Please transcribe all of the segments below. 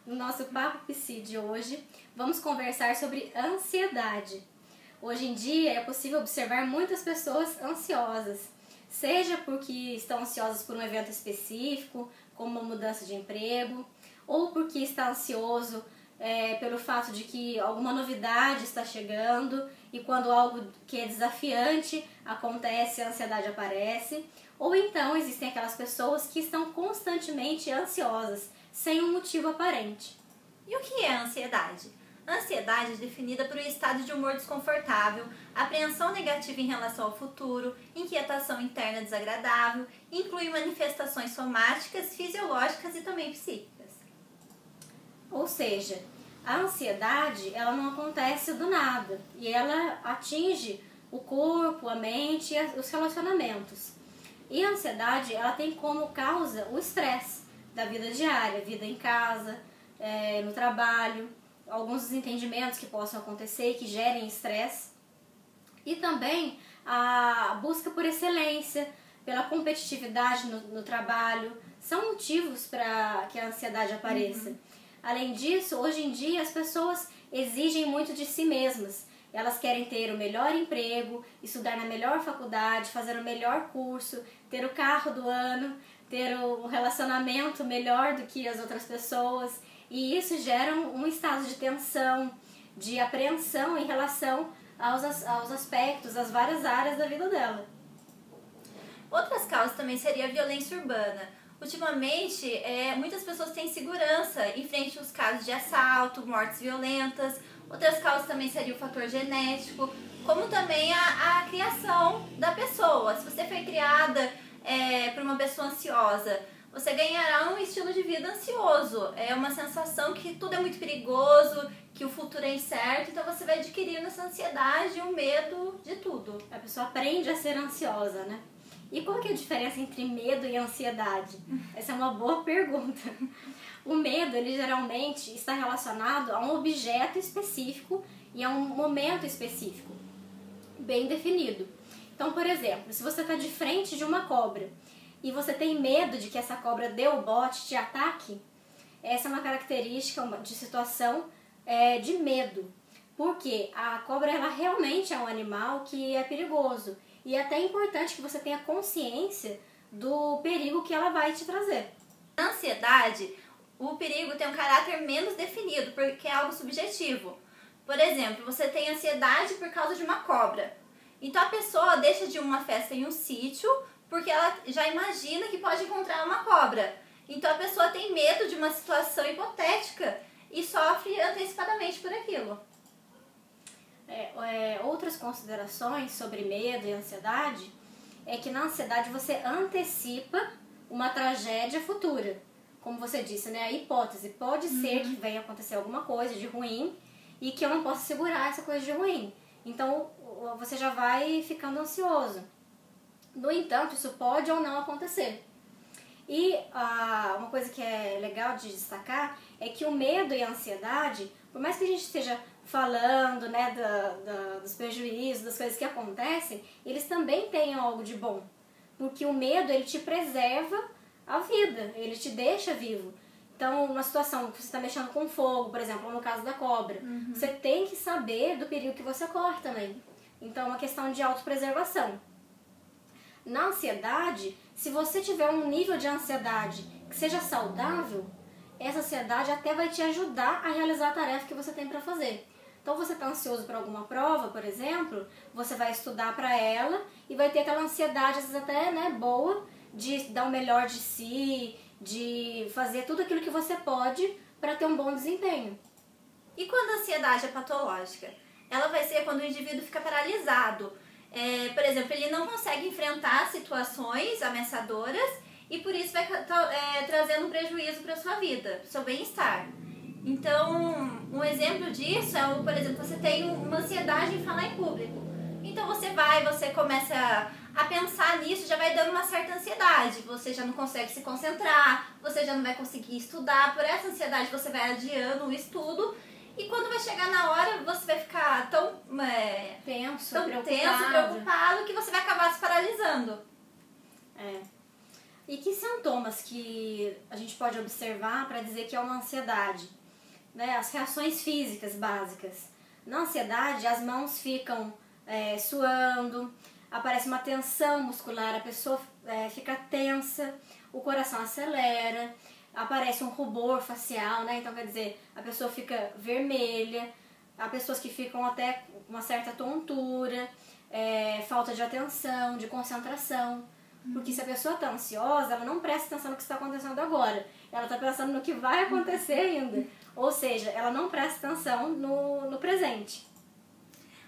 No nosso Papo Psi de hoje, vamos conversar sobre ansiedade. Hoje em dia é possível observar muitas pessoas ansiosas, seja porque estão ansiosas por um evento específico, como uma mudança de emprego, ou porque está ansioso pelo fato de que alguma novidade está chegando e quando algo que é desafiante acontece, a ansiedade aparece. Ou então existem aquelas pessoas que estão constantemente ansiosas, sem um motivo aparente. E o que é a ansiedade? A ansiedade é definida por um estado de humor desconfortável, apreensão negativa em relação ao futuro, inquietação interna desagradável, inclui manifestações somáticas, fisiológicas e também psíquicas. Ou seja, a ansiedade ela não acontece do nada e ela atinge o corpo, a mente e os relacionamentos. E a ansiedade ela tem como causa o estresse da vida diária, vida em casa, no trabalho, alguns desentendimentos que possam acontecer e que gerem estresse. E também a busca por excelência, pela competitividade no trabalho, são motivos para que a ansiedade apareça. Além disso, hoje em dia as pessoas exigem muito de si mesmas. Elas querem ter o melhor emprego, estudar na melhor faculdade, fazer o melhor curso, ter o carro do ano, ter um relacionamento melhor do que as outras pessoas. E isso gera um estado de tensão, de apreensão em relação aos aspectos, às várias áreas da vida dela. Outras causas também seria a violência urbana. Ultimamente, muitas pessoas têm segurança em frente aos casos de assalto, mortes violentas. Outras causas também seria o fator genético, como também a criação da pessoa. Se você foi criada por uma pessoa ansiosa, você ganhará um estilo de vida ansioso. É uma sensação que tudo é muito perigoso, que o futuro é incerto, então você vai adquirindo essa ansiedade e o medo de tudo. A pessoa aprende a ser ansiosa, né? E qual que é a diferença entre medo e ansiedade? Essa é uma boa pergunta. O medo, ele geralmente está relacionado a um objeto específico e a um momento específico, bem definido. Então, por exemplo, se você está de frente de uma cobra e você tem medo de que essa cobra dê o bote, te ataque, essa é uma característica de situação de medo. Porque a cobra ela realmente é um animal que é perigoso. E é até importante que você tenha consciência do perigo que ela vai te trazer. Na ansiedade, o perigo tem um caráter menos definido, porque é algo subjetivo. Por exemplo, você tem ansiedade por causa de uma cobra. Então a pessoa deixa de ir uma festa em um sítio porque ela já imagina que pode encontrar uma cobra. Então a pessoa tem medo de uma situação hipotética e sofre antecipadamente por aquilo. Outras considerações sobre medo e ansiedade é que na ansiedade você antecipa uma tragédia futura. Como você disse, né? A hipótese pode ser que venha acontecer alguma coisa de ruim e que eu não possa segurar essa coisa de ruim. Então você já vai ficando ansioso. No entanto, isso pode ou não acontecer. E uma coisa que é legal de destacar é que o medo e a ansiedade, por mais que a gente esteja falando, né, dos prejuízos, das coisas que acontecem, eles também têm algo de bom. Porque o medo, ele te preserva a vida, ele te deixa vivo. Então, uma situação que você está mexendo com fogo, por exemplo, no caso da cobra, você tem que saber do perigo que você corre também. Então, é uma questão de autopreservação. Na ansiedade, se você tiver um nível de ansiedade que seja saudável, essa ansiedade até vai te ajudar a realizar a tarefa que você tem para fazer. Então, você está ansioso por alguma prova, por exemplo, você vai estudar para ela e vai ter aquela ansiedade, às vezes até boa, de dar o melhor de si, de fazer tudo aquilo que você pode para ter um bom desempenho. E quando a ansiedade é patológica? Ela vai ser quando o indivíduo fica paralisado. Por exemplo, ele não consegue enfrentar situações ameaçadoras e por isso vai trazendo um prejuízo para a sua vida, para o seu bem-estar. Então, um exemplo disso é, por exemplo, você tem uma ansiedade em falar em público. Então você começa a pensar nisso, já vai dando uma certa ansiedade. Você já não consegue se concentrar, você já não vai conseguir estudar. Por essa ansiedade você vai adiando o estudo. E quando vai chegar na hora, você vai ficar tão tenso, preocupado, que você vai acabar se paralisando. E que sintomas que a gente pode observar para dizer que é uma ansiedade? Né? As reações físicas básicas. Na ansiedade, as mãos ficam suando, aparece uma tensão muscular, a pessoa fica tensa, o coração acelera, aparece um rubor facial, né? Então quer dizer, a pessoa fica vermelha, há pessoas que ficam até com uma certa tontura, falta de atenção, de concentração. Porque se a pessoa está ansiosa, ela não presta atenção no que está acontecendo agora. Ela está pensando no que vai acontecer ainda. Ou seja, ela não presta atenção no presente.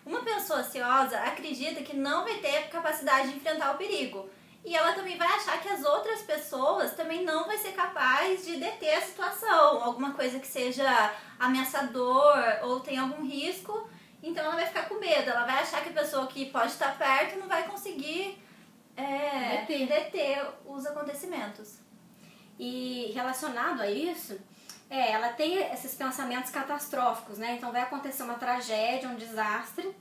Uma pessoa ansiosa acredita que não vai ter capacidade de enfrentar o perigo. E ela também vai achar que as outras pessoas também não vai ser capaz de deter a situação. Alguma coisa que seja ameaçador ou tem algum risco. Então ela vai ficar com medo. Ela vai achar que a pessoa que pode estar perto não vai conseguir deter os acontecimentos. E relacionado a isso, ela tem esses pensamentos catastróficos, né? Então vai acontecer uma tragédia, um desastre,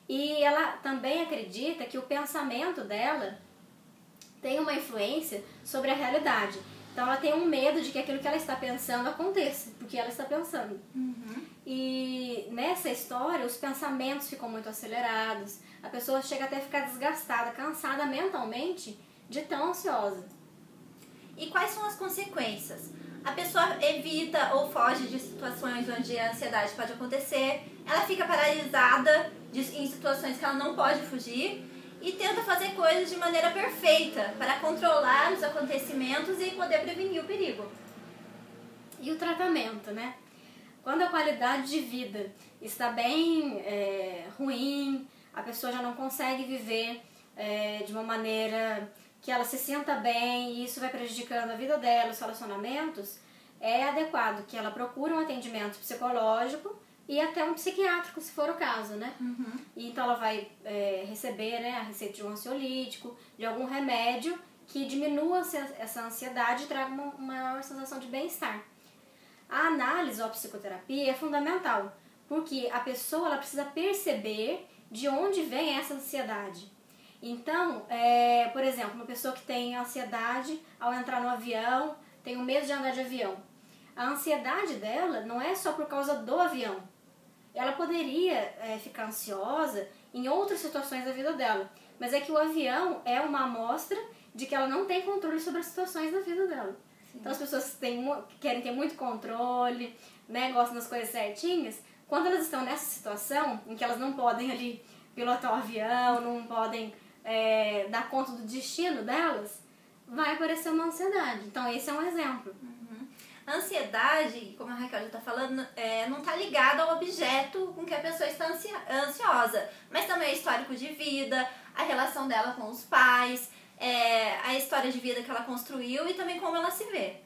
e ela também acredita que o pensamento dela tem uma influência sobre a realidade. Então ela tem um medo de que aquilo que ela está pensando aconteça, porque ela está pensando. E nessa história, os pensamentos ficam muito acelerados, a pessoa chega até a ficar desgastada, cansada mentalmente de tão ansiosa. E quais são as consequências? A pessoa evita ou foge de situações onde a ansiedade pode acontecer, ela fica paralisada em situações que ela não pode fugir e tenta fazer coisas de maneira perfeita para controlar os acontecimentos e poder prevenir o perigo. E o tratamento, né? Quando a qualidade de vida está bem ruim, a pessoa já não consegue viver de uma maneira que ela se sinta bem e isso vai prejudicando a vida dela, os relacionamentos, é adequado que ela procure um atendimento psicológico e até um psiquiátrico, se for o caso, né? E então ela vai receber, né, a receita de um ansiolítico, de algum remédio que diminua essa ansiedade e traga uma maior sensação de bem-estar. A análise ou a psicoterapia é fundamental, porque a pessoa ela precisa perceber de onde vem essa ansiedade. Então, por exemplo, uma pessoa que tem ansiedade ao entrar no avião, tem o medo de andar de avião. A ansiedade dela não é só por causa do avião. Ela poderia ficar ansiosa em outras situações da vida dela, mas é que o avião é uma amostra de que ela não tem controle sobre as situações da vida dela. Sim. Então as pessoas querem ter muito controle, né, gostam das coisas certinhas. Quando elas estão nessa situação, em que elas não podem ali pilotar o avião, não podem dar conta do destino delas, vai aparecer uma ansiedade. Então esse é um exemplo. A ansiedade, como a Raquel já está falando, não está ligada ao objeto com que a pessoa está ansiosa, mas também é histórico de vida, a relação dela com os pais, a história de vida que ela construiu e também como ela se vê.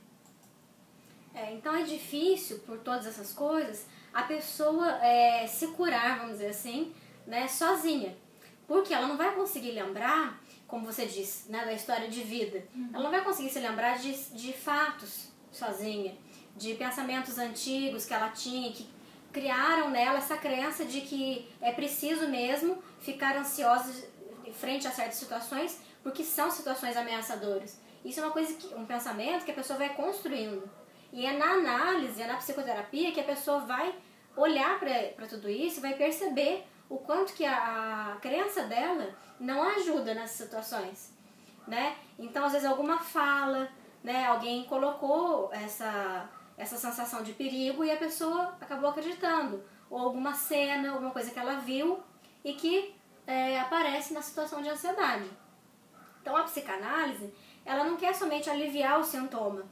Então é difícil, por todas essas coisas, a pessoa se curar, vamos dizer assim, né, sozinha. Porque ela não vai conseguir lembrar, como você disse, né, da história de vida. Ela não vai conseguir se lembrar de fatos sozinha, de pensamentos antigos que ela tinha, que criaram nela essa crença de que é preciso mesmo ficar ansiosa frente a certas situações, porque são situações ameaçadoras. Isso é uma coisa um pensamento que a pessoa vai construindo. E é na análise, é na psicoterapia que a pessoa vai olhar para tudo isso e vai perceber o quanto que a crença dela não ajuda nessas situações, né? Então, às vezes, alguma fala, né? Alguém colocou essa sensação de perigo e a pessoa acabou acreditando. Ou alguma cena, alguma coisa que ela viu e que aparece na situação de ansiedade. Então, a psicanálise, ela não quer somente aliviar o sintoma,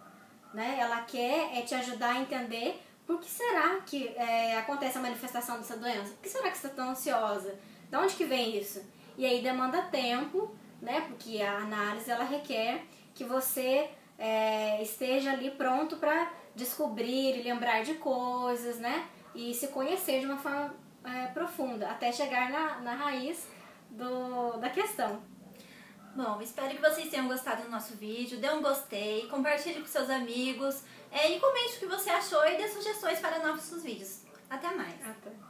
né? Ela quer te ajudar a entender por que será que acontece a manifestação dessa doença? Por que será que você está tão ansiosa? De onde que vem isso? E aí demanda tempo, né? Porque a análise ela requer que você esteja ali pronto para descobrir e lembrar de coisas, né? E se conhecer de uma forma profunda, até chegar na raiz da questão. Bom, espero que vocês tenham gostado do nosso vídeo, dê um gostei, compartilhe com seus amigos e comente o que você achou e dê sugestões para novos vídeos. Até mais! Até.